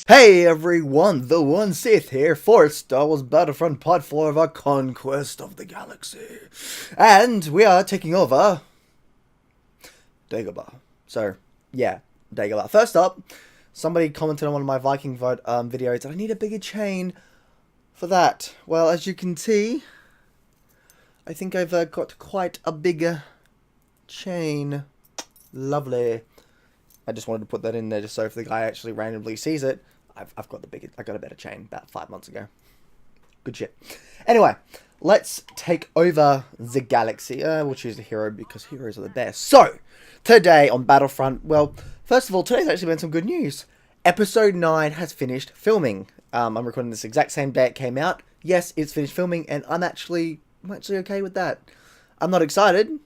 Hey everyone, the One Sith here for Star Wars Battlefront Part 4 of our Conquest of the Galaxy. And we are taking over Dagobah. So, yeah, Dagobah. First up, somebody commented on one of my Viking videos that I need a bigger chain for that. Well, as you can see, I think I've got quite a bigger chain. Lovely. I just wanted to put that in there just so if the guy actually randomly sees it, I got a better chain about 5 months ago. Good shit. Anyway, let's take over the galaxy. We'll choose a hero because heroes are the best. So, today on Battlefront, well, first of all, today's actually been some good news. Episode 9 has finished filming. I'm recording this exact same day it came out. Yes, it's finished filming, and I'm actually okay with that. I'm not excited,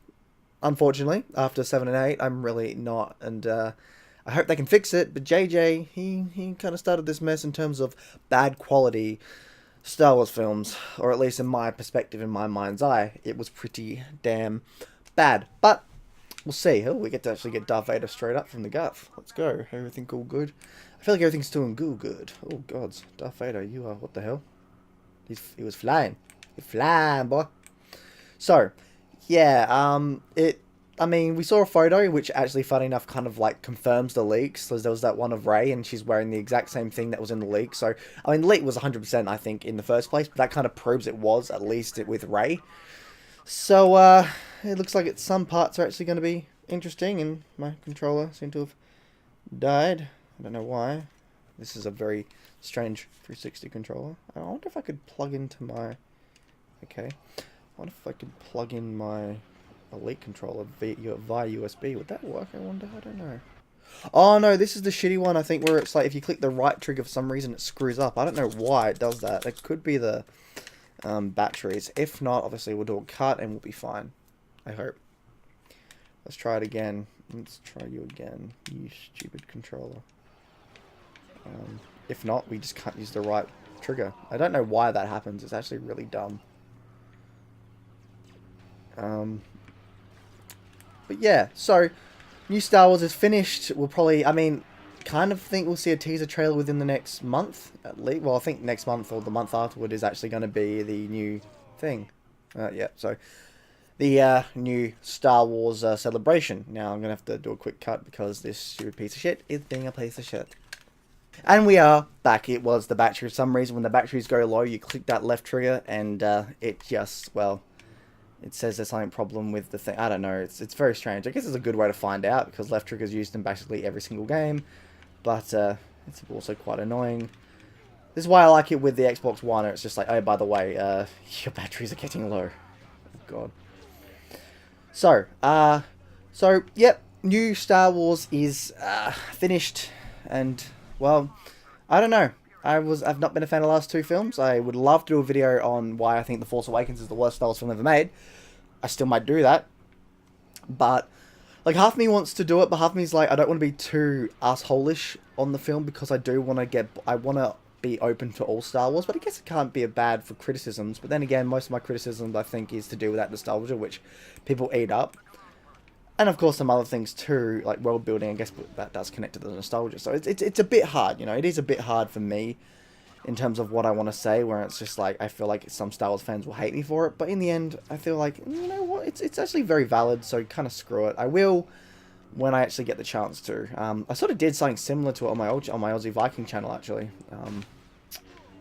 unfortunately. After 7 and 8, I'm really not, and I hope they can fix it, but JJ, he kind of started this mess in terms of bad quality Star Wars films, or at least in my perspective, in my mind's eye, it was pretty damn bad. But we'll see. Oh, we get to actually get Darth Vader straight up from the gut. Let's go. Everything all good? I feel like everything's doing good. Oh gods, Darth Vader, you are what the hell? He was flying. You're flying, boy. So, yeah, I mean, we saw a photo, which actually, funny enough, kind of, like, confirms the leaks. So there was that one of Rey, and she's wearing the exact same thing that was in the leak. So, I mean, the leak was 100%, I think, in the first place. But that kind of proves it was, at least, with Rey. So, it looks like some parts are actually going to be interesting. And my controller seemed to have died. I don't know why. This is a very strange 360 controller. I wonder if I could plug into my... Okay. I wonder if I could plug in my... Elite controller via USB. Would that work? I wonder. I don't know. Oh no, this is the shitty one. I think where it's like if you click the right trigger for some reason it screws up. I don't know why it does that. It could be the batteries. If not, obviously we'll do a cut and we'll be fine. I hope. Let's try it again. Let's try you again. You stupid controller. If not, we just can't use the right trigger. I don't know why that happens. It's actually really dumb. But yeah, so, new Star Wars is finished. We'll probably, I mean, kind of think we'll see a teaser trailer within the next month, at least. Well, I think next month or the month afterward is actually going to be the new thing. Yeah, so, the new Star Wars celebration. Now, I'm going to have to do a quick cut because this stupid piece of shit is being a piece of shit. And we are back. It was the battery. For some reason, when the batteries go low, you click that left trigger and it just, well... It says there's something problem with the thing. I don't know. It's very strange. I guess it's a good way to find out because left trigger is used in basically every single game. But it's also quite annoying. This is why I like it with the Xbox One. It's just like, oh, by the way, your batteries are getting low. Oh, God. So, yep. New Star Wars is finished. And, well, I don't know. I've not been a fan of the last two films. I would love to do a video on why I think The Force Awakens is the worst Star Wars film ever made. I still might do that. But, like, half of me wants to do it, but half of me is like, I don't want to be too asshole-ish on the film because I do want to I want to be open to all Star Wars, but I guess it can't be bad for criticisms. But then again, most of my criticisms, I think, is to do with that nostalgia, which people eat up. And, of course, some other things, too, like world building, I guess that does connect to the nostalgia. So it's a bit hard, you know. It is a bit hard for me in terms of what I want to say, where it's just like, I feel like some Star Wars fans will hate me for it. But in the end, I feel like, you know what, it's actually very valid, so kind of screw it. I will when I actually get the chance to. I sort of did something similar to it on my Aussie Viking channel, actually.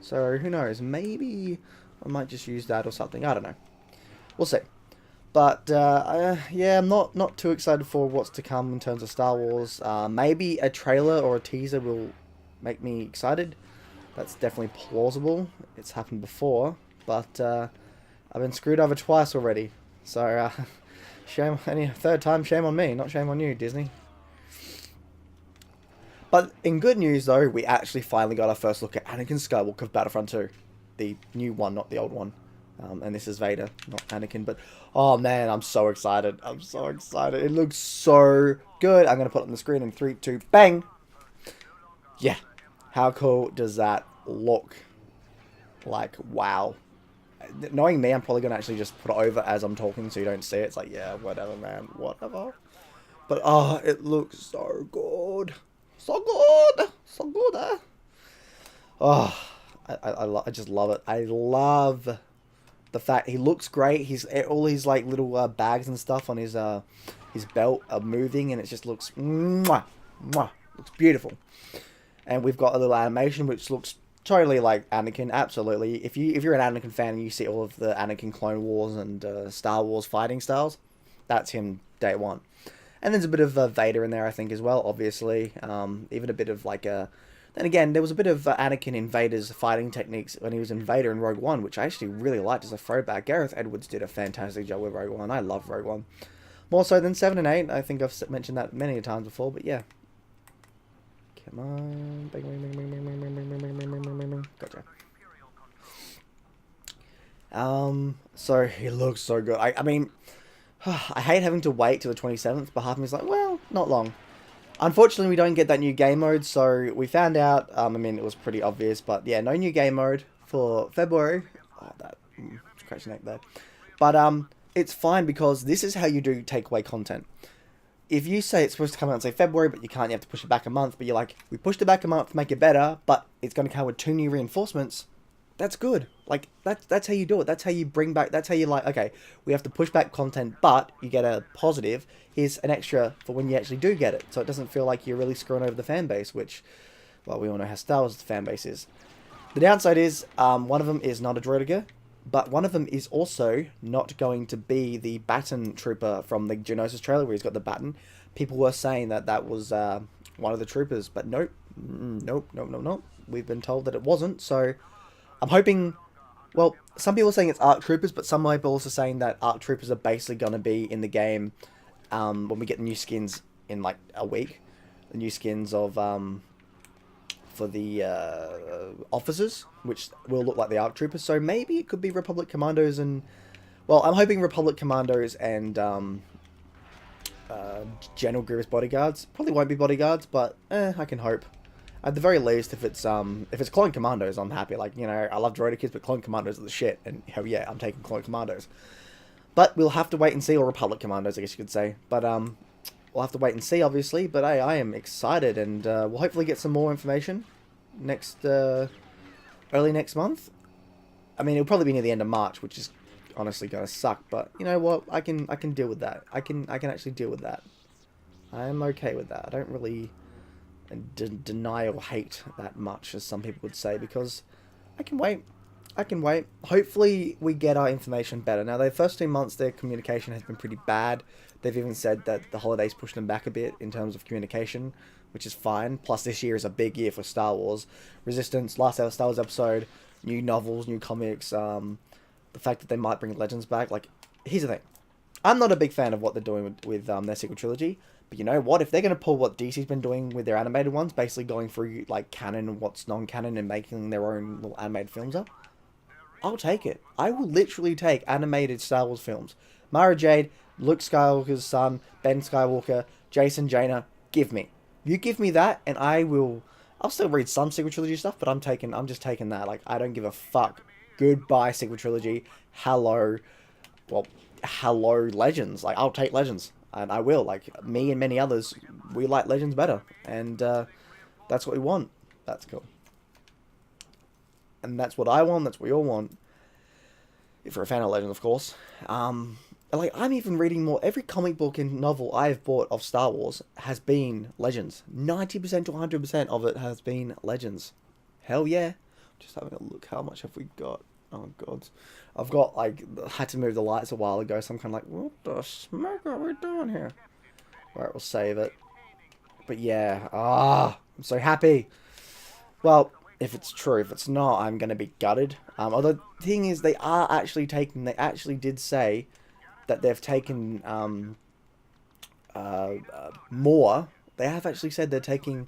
So, who knows, maybe I might just use that or something. I don't know. We'll see. But, yeah, I'm not too excited for what's to come in terms of Star Wars. Maybe a trailer or a teaser will make me excited. That's definitely plausible. It's happened before. But, I've been screwed over twice already. So, third time, shame on me, not shame on you, Disney. But, in good news, though, we actually finally got our first look at Anakin Skywalker of Battlefront 2. The new one, not the old one. And this is Vader, not Anakin, but, oh man, I'm so excited. I'm so excited. It looks so good. I'm going to put it on the screen in 3, 2, bang! Yeah. How cool does that look? Like, wow. Knowing me, I'm probably going to actually just put it over as I'm talking so you don't see it. It's like, yeah, whatever, man. Whatever. But oh, it looks so good. So good. So good, eh? Oh, I just love it. I love the fact he looks great. He's all his like little bags and stuff on his belt are moving, and it just looks mwah, mwah, looks beautiful. And we've got a little animation which looks totally like Anakin. Absolutely, if you're an Anakin fan and you see all of the Anakin Clone Wars and Star Wars fighting styles, that's him day one. And there's a bit of Vader in there, I think, as well. Obviously, even a bit of like a. Then again, there was a bit of Anakin in Vader's fighting techniques when he was in Vader in Rogue One, which I actually really liked as a throwback. Gareth Edwards did a fantastic job with Rogue One. I love Rogue One. More so than 7 and 8. I think I've mentioned that many times before, but yeah. Come on. Gotcha. So he looks so good. I mean, I hate having to wait till the 27th, but half of me's like, well, not long. Unfortunately, we don't get that new game mode, so we found out, I mean, it was pretty obvious, but yeah, no new game mode for February. Oh, that, scratch your neck there. But, it's fine because this is how you do takeaway content. If you say it's supposed to come out in, say, February, but you can't, you have to push it back a month, but you're like, we pushed it back a month to make it better, but it's going to come with 2 new reinforcements, that's good. Like, that's how you do it. That's how you bring back, that's how you like, okay, we have to push back content, but you get a positive. Here's an extra for when you actually do get it. So it doesn't feel like you're really screwing over the fan base, which, well, we all know how Star Wars' fan base is. The downside is, one of them is not a droidiger, but one of them is also not going to be the baton trooper from the Geonosis trailer where he's got the baton. People were saying that that was one of the troopers, but nope. Nope. We've been told that it wasn't, so I'm hoping. Well, some people are saying it's ARC troopers, but some people are also saying that ARC troopers are basically going to be in the game when we get the new skins in like a week. The new skins of for the officers, which will look like the ARC troopers. So maybe it could be Republic Commandos and, well, I'm hoping Republic Commandos and General Grievous bodyguards. Probably won't be bodyguards, but I can hope. At the very least, if it's Clone Commandos, I'm happy. Like, you know, I love droider kids, but Clone Commandos are the shit, and hell yeah, I'm taking Clone Commandos. But we'll have to wait and see, or Republic Commandos, I guess you could say. But we'll have to wait and see, obviously. But hey, I am excited, and we'll hopefully get some more information next early next month. I mean, it'll probably be near the end of March, which is honestly gonna suck. But you know what? I can deal with that. I can actually deal with that. I am okay with that. I don't really deny or hate that much, as some people would say, because I can wait. I can wait. Hopefully we get our information better. Now, the first 2 months, their communication has been pretty bad. They've even said that the holidays pushed them back a bit in terms of communication, which is fine. Plus, this year is a big year for Star Wars. Resistance, last Star Wars episode, new novels, new comics, the fact that they might bring Legends back. Like, here's the thing. I'm not a big fan of what they're doing with their sequel trilogy. But you know what? If they're going to pull what DC's been doing with their animated ones, basically going through like canon and what's non-canon and making their own little animated films up, I'll take it. I will literally take animated Star Wars films. Mara Jade, Luke Skywalker's son, Ben Skywalker, Jason Jaina, give me. You give me that, and I'll still read some sequel trilogy stuff, but I'm just taking that. Like, I don't give a fuck. Goodbye, sequel trilogy. Hello Legends. Like, I'll take Legends. And I will. Like, me and many others, we like Legends better. And that's what we want. That's cool. And that's what I want. That's what we all want. If you're a fan of Legends, of course. Like, I'm even reading more. Every comic book and novel I've bought of Star Wars has been Legends. 90% to 100% of it has been Legends. Hell yeah. Just having a look. How much have we got? Oh, God. I've got, like, had to move the lights a while ago, so I'm kind of like, what the smoke are we doing here? Alright, we'll save it. But yeah, I'm so happy. Well, if it's true. If it's not, I'm going to be gutted. Although, the thing is, they actually did say that they've taken, more. They have actually said they're taking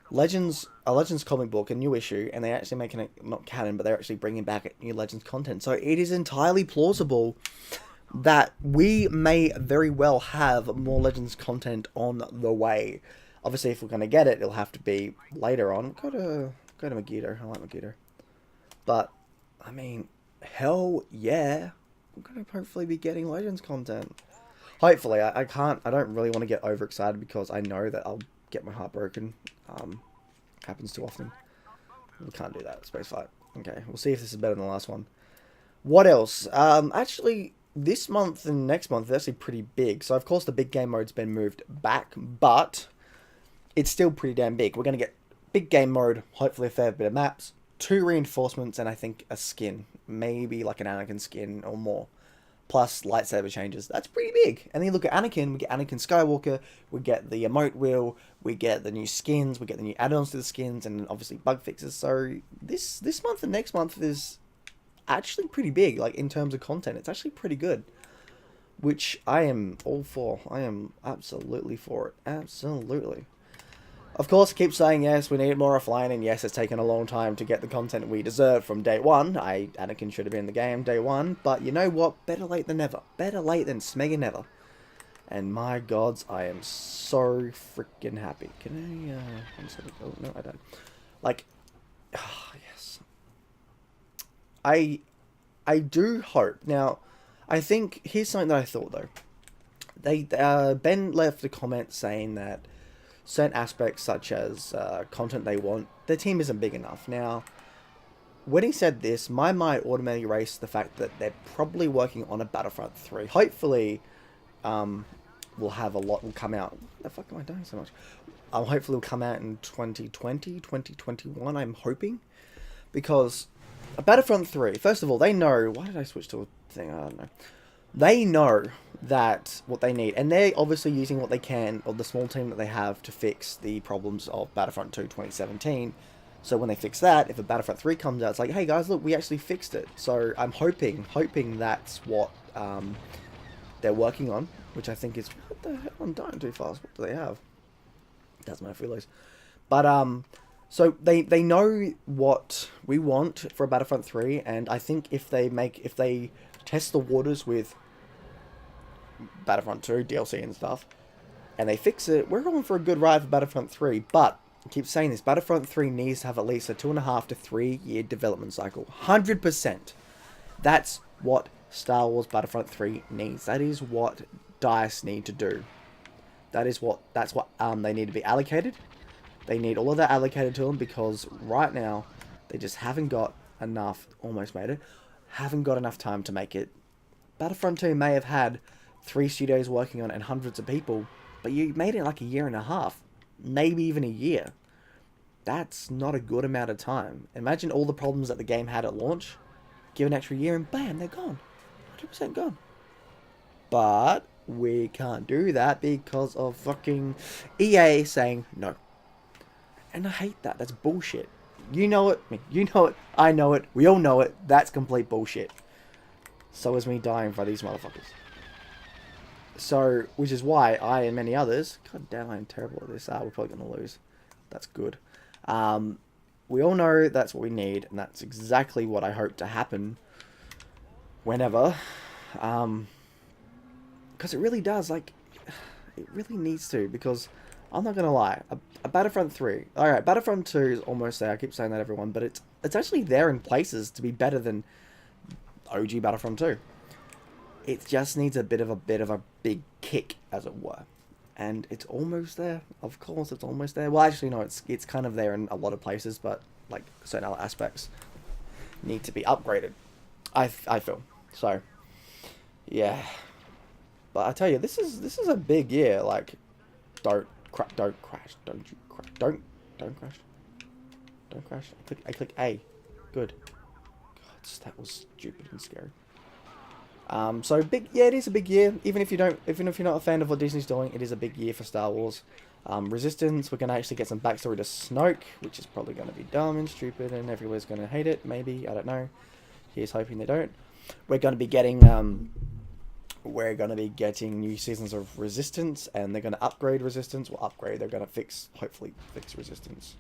a Legends comic book, a new issue, and they're actually making it not canon, but they're actually bringing back new Legends content. So it is entirely plausible that we may very well have more Legends content on the way. Obviously, if we're going to get it, it'll have to be later on. Go to Megiddo. I like Megiddo. But, I mean, hell yeah. We're going to hopefully be getting Legends content. Hopefully, I can't. I don't really want to get overexcited because I know that I'll get my heart broken. Happens too often. We can't do that. Space fight. Okay, we'll see if this is better than the last one. What else? Actually, this month and next month is actually pretty big. So, of course, the big game mode's been moved back, but it's still pretty damn big. We're going to get big game mode, hopefully a fair bit of maps, 2 reinforcements, and I think a skin. Maybe like an Anakin skin or more. Plus lightsaber changes. That's pretty big. And then you look at Anakin, we get Anakin Skywalker, we get the emote wheel, we get the new skins, we get the new add-ons to the skins, and obviously bug fixes. So this month and next month is actually pretty big, like in terms of content. It's actually pretty good. Which I am all for. I am absolutely for it. Absolutely. Of course, I keep saying yes, we need more offline, and yes, it's taken a long time to get the content we deserve from day one. Anakin should have been in the game day one, but you know what? Better late than never. Better late than smega never. And my gods, I am so freaking happy. Can I, oh, no, I don't. Like, oh, yes. I do hope. Now, I think, here's something that I thought, though. Ben left a comment saying that certain aspects, such as content they want, their team isn't big enough. Now, when he said this, my mind automatically raced the fact that they're probably working on a Battlefront 3. Hopefully, we'll have a lot will come out. What the fuck am I doing so much? Hopefully, it'll come out in 2020, 2021, I'm hoping. Because a Battlefront 3, first of all, they know... Why did I switch to a thing? I don't know. They know that what they need, and they're obviously using what they can, or the small team that they have, to fix the problems of Battlefront 2 2017. So when they fix that, if a Battlefront 3 comes out, it's like, hey guys, look, we actually fixed it. So I'm hoping that's what they're working on, which I think is... What the hell? I'm dying too fast. What do they have? Doesn't matter if we lose. But, so they know what we want for a Battlefront 3, and I think if they test the waters with Battlefront 2 DLC and stuff, and they fix it, we're going for a good ride for Battlefront 3. But I keep saying this, Battlefront 3 needs to have at least a 2.5 to 3 year development cycle. 100%. That's what Star Wars Battlefront 3 needs. That is what DICE need to do. That's what they need to be allocated. They need all of that allocated to them, because right now they just haven't got enough. Almost made it. Haven't got enough time to make it. Battlefront 2 may have had 3 studios working on it and hundreds of people, but you made it like a year and a half, maybe even a year. That's not a good amount of time. Imagine all the problems that the game had at launch. Give an extra year and bam, they're gone. 100% gone. But we can't do that because of fucking EA saying no. And I hate that. That's bullshit. You know it. You know it. I know it. We all know it. That's complete bullshit. So is me dying for these motherfuckers. So, which is why I and many others... God damn, I'm terrible at this. We're probably going to lose. That's good. We all know that's what we need. And that's exactly what I hope to happen. Whenever. Because it really does. Like, it really needs to. Because... I'm not gonna lie, a Battlefront 3. Alright, Battlefront 2 is almost there. I keep saying that, everyone, but it's actually there in places to be better than OG Battlefront 2. It just needs a bit of a big kick, as it were. And it's almost there. Of course, it's almost there. Well, actually, no, it's kind of there in a lot of places, but like certain other aspects need to be upgraded. I feel so. Yeah, but I tell you, this is a big year. Like, don't crash, don't crash. I click A. Good. God, that was stupid and scary. So big, yeah, it is a big year. Even if you're not a fan of what Disney's doing, it is a big year for Star Wars. Resistance, we're gonna actually get some backstory to Snoke, which is probably gonna be dumb and stupid, and everyone's gonna hate it. Maybe, I don't know. Here's hoping they don't. We're gonna be getting new seasons of Resistance, and they're gonna upgrade Resistance. Well, upgrade. They're gonna hopefully fix Resistance.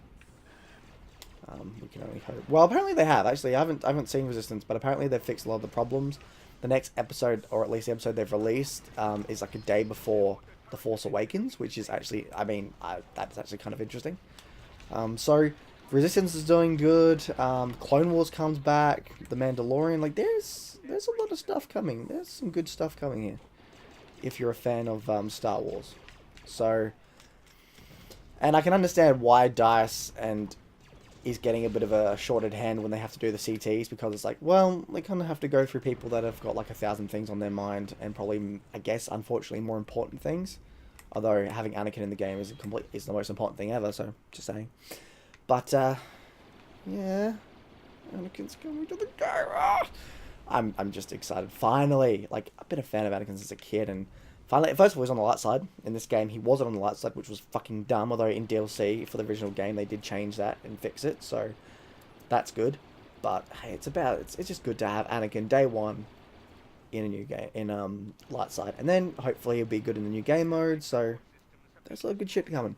We can only hope. Well, apparently they have. Actually, I haven't seen Resistance, but apparently they've fixed a lot of the problems. The next episode, or at least the episode they've released, is like a day before The Force Awakens, which is actually, that's actually kind of interesting. So Resistance is doing good. Clone Wars comes back. The Mandalorian, like there's a lot of stuff coming. There's some good stuff coming here. if you're a fan of Star Wars. So, and I can understand why DICE and is getting a bit of a shorted hand when they have to do the CTs, because it's like, well, they kind of have to go through people that have got like 1,000 things on their mind, and probably, I guess, unfortunately, more important things. Although having Anakin in the game is the most important thing ever. So just saying. But yeah, Anakin's coming to the game. I'm just excited. Finally, like, I've been a fan of Anakin since a kid, and finally, first of all, he's on the light side. In this game, he wasn't on the light side, which was fucking dumb. Although in DLC for the original game, they did change that and fix it, so that's good. But hey, it's just good to have Anakin day one in a new game, in light side, and then hopefully he'll be good in the new game mode. So there's a lot of good shit coming.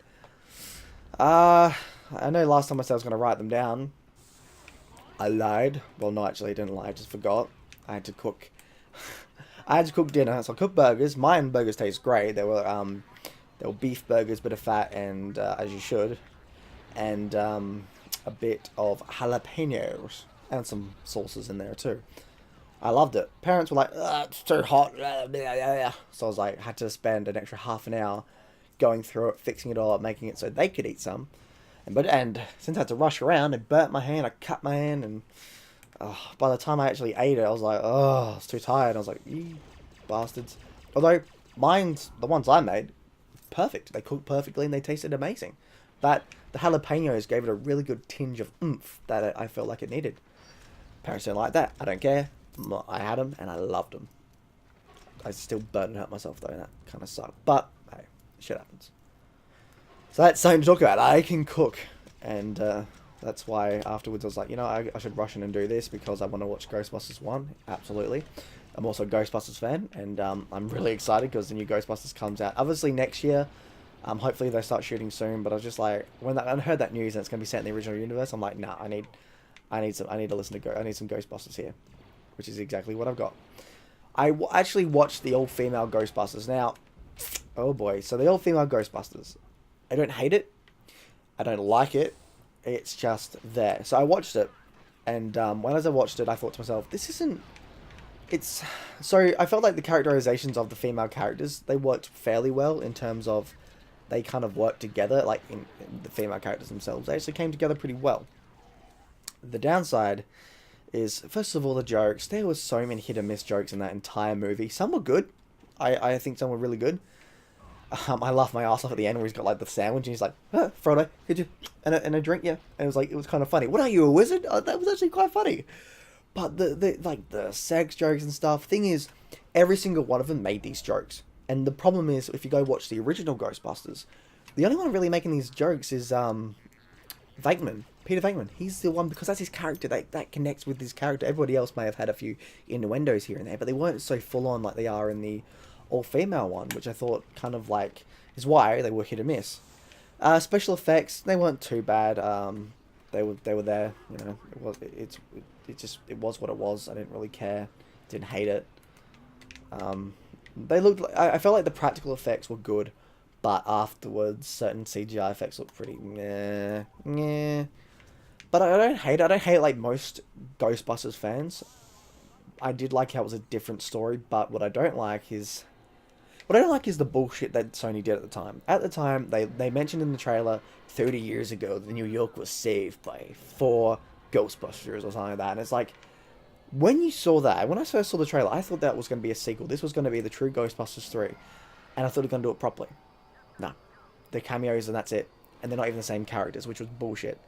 I know last time I said I was going to write them down. I lied. Well, no, actually, I didn't lie. I just forgot. I had to cook. I had to cook dinner, so I cooked burgers. Mine burgers taste great. They were beef burgers, bit of fat, and as you should, and a bit of jalapenos and some sauces in there too. I loved it. Parents were like, "It's too hot." So I was like, had to spend an extra half an hour going through it, fixing it all up, making it so they could eat some. And since I had to rush around, it burnt my hand. I cut my hand, and by the time I actually ate it, I was like, I was too tired. I was like, you bastards. Although the ones I made, perfect. They cooked perfectly and they tasted amazing. But the jalapenos gave it a really good tinge of oomph that I felt like it needed. Parents don't like that. I don't care. I had them and I loved them. I still burnt and hurt myself though, and that kind of sucked. But hey, shit happens. So that's something to talk about. I can cook, and that's why afterwards I was like, I should rush in and do this because I want to watch Ghostbusters 1. Absolutely. I'm also a Ghostbusters fan, and I'm really excited because the new Ghostbusters comes out obviously next year. Hopefully they start shooting soon, but I was just like, when I heard that news and it's going to be set in the original universe, I'm like, nah, I need some Ghostbusters here, which is exactly what I've got. I actually watched the all-female Ghostbusters. Now, oh boy, so the all-female Ghostbusters. I don't hate it. I don't like it. It's just there. So I watched it, and as I watched it, I thought to myself, so I felt like the characterizations of the female characters, they worked fairly well in terms of they kind of worked together, like in the female characters themselves. They actually came together pretty well. The downside is, first of all, the jokes. There were so many hit and miss jokes in that entire movie. Some were good. I think some were really good. I laughed my ass off at the end where he's got like the sandwich and he's like, Frodo, could you and a drink, yeah? And it was kind of funny. What are you, a wizard? That was actually quite funny. But the sex jokes and stuff. Thing is, every single one of them made these jokes. And the problem is, if you go watch the original Ghostbusters, the only one really making these jokes is Venkman, Peter Venkman. He's the one, because that's his character. That connects with his character. Everybody else may have had a few innuendos here and there, but they weren't so full on like they are in the all-female one, which I thought kind of like is why they were hit or miss. Special effects, they weren't too bad. They were there. It was what it was. I didn't really care. Didn't hate it. They looked. I felt like the practical effects were good, but afterwards, certain CGI effects looked pretty meh. But I don't hate it. I don't hate it like most Ghostbusters fans. I did like how it was a different story, but what I don't like is the bullshit that Sony did at the time. At the time, they mentioned in the trailer 30 years ago that New York was saved by 4 Ghostbusters or something like that. And it's like, when you saw that, when I first saw the trailer, I thought that was going to be a sequel. This was going to be the true Ghostbusters 3. And I thought they were going to do it properly. No. They're cameos and that's it. And they're not even the same characters, which was bullshit.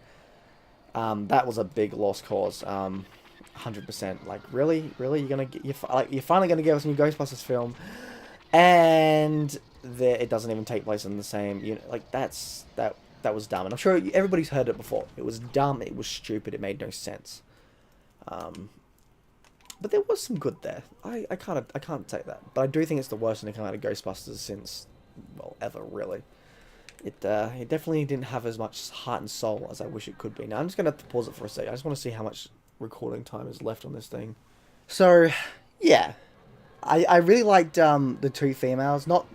That was a big lost cause. 100%. Like, really? You're finally going to give us a new Ghostbusters film, and it doesn't even take place in the same, that was dumb. And I'm sure everybody's heard it before. It was dumb, it was stupid, it made no sense. But there was some good there. I can't take that. But I do think it's the worst thing to come out of Ghostbusters since, well, ever, really. It definitely didn't have as much heart and soul as I wish it could be. Now, I'm just going to have to pause it for a second. I just want to see how much recording time is left on this thing. So, yeah. I really liked the 2 females. The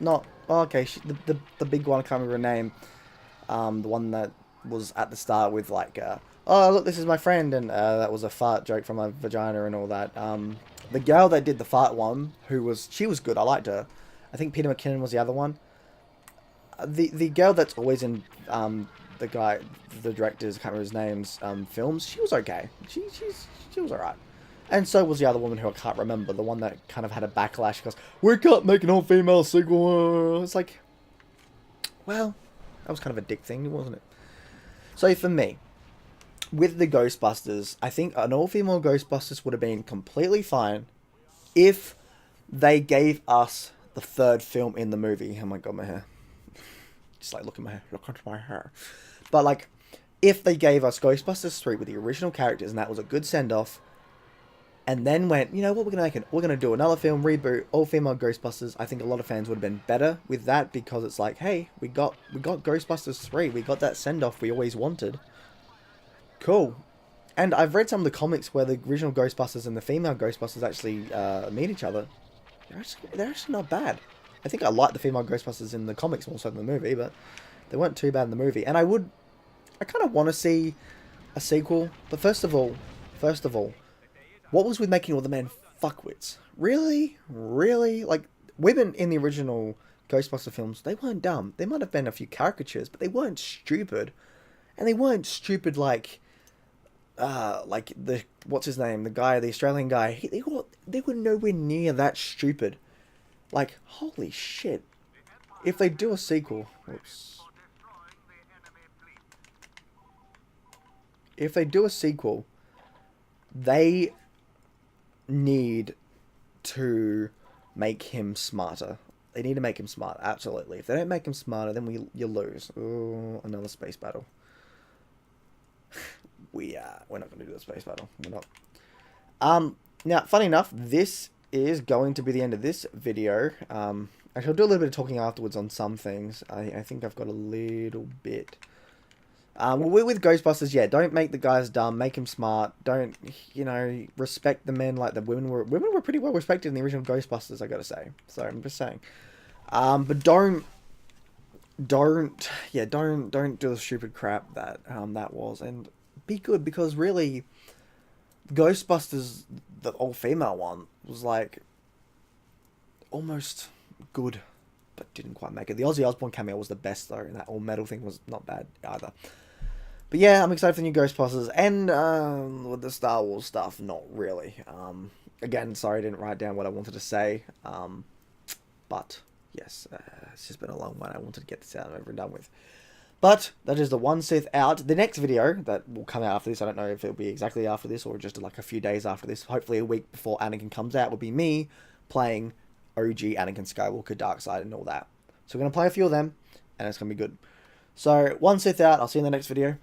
big one, I can't remember her name. The one that was at the start with like, oh, look, this is my friend, and that was a fart joke from my vagina and all that. The girl that did the fart one, she was good, I liked her. I think Peter McKinnon was the other one. The girl that's always in the director's, I can't remember his name's films, she was okay. She was alright. And so was the other woman who I can't remember, the one that kind of had a backlash. She goes, "We can't make an all-female sequel." It's like, well, that was kind of a dick thing, wasn't it? So for me, with the Ghostbusters, I think an all-female Ghostbusters would have been completely fine if they gave us the third film in the movie. Oh my god, my hair. Just like, look at my hair. Look at my hair. But like, if they gave us Ghostbusters 3 with the original characters and that was a good send-off, and then went, you know what, we're going to do another film, reboot, all-female Ghostbusters, I think a lot of fans would have been better with that, because it's like, hey, we got Ghostbusters 3, we got that send-off we always wanted. Cool. And I've read some of the comics where the original Ghostbusters and the female Ghostbusters actually meet each other. They're actually not bad. I think I like the female Ghostbusters in the comics more so than the movie, but they weren't too bad in the movie. And I kind of want to see a sequel. But first of all, what was with making all the men fuckwits? Really? Really? Like, women in the original Ghostbuster films, they weren't dumb. They might have been a few caricatures, but they weren't stupid. And they weren't stupid like the, what's his name? The Australian guy. They were nowhere near that stupid. Like, holy shit. If they do a sequel... Oops. If they do a sequel, they need to make him smarter. They need to make him smart, absolutely. If they don't make him smarter, then you lose. Oh, another space battle. We're not going to do the space battle. We're not. Now, funny enough, this is going to be the end of this video. Actually, I'll do a little bit of talking afterwards on some things. I think I've got a little bit. With Ghostbusters, yeah, don't make the guys dumb. Make them smart. Don't, respect the men like the women were. Women were pretty well respected in the original Ghostbusters, I gotta say. So I'm just saying. But don't do the stupid crap that that was, and be good, because really, Ghostbusters, the all-female one, was like almost good, but didn't quite make it. The Ozzy Osbourne cameo was the best though, and that all-metal thing was not bad either. But yeah, I'm excited for the new Ghostbusters, and with the Star Wars stuff, not really. Again, sorry I didn't write down what I wanted to say, but yes, it's just been a long one. I wanted to get this out and over and done with. But that is the One Sith out. The next video that will come out after this, I don't know if it'll be exactly after this or just like a few days after this, hopefully a week before Anakin comes out, will be me playing OG Anakin Skywalker, Darkseid, and all that. So we're going to play a few of them, and it's going to be good. So, One Sith out. I'll see you in the next video.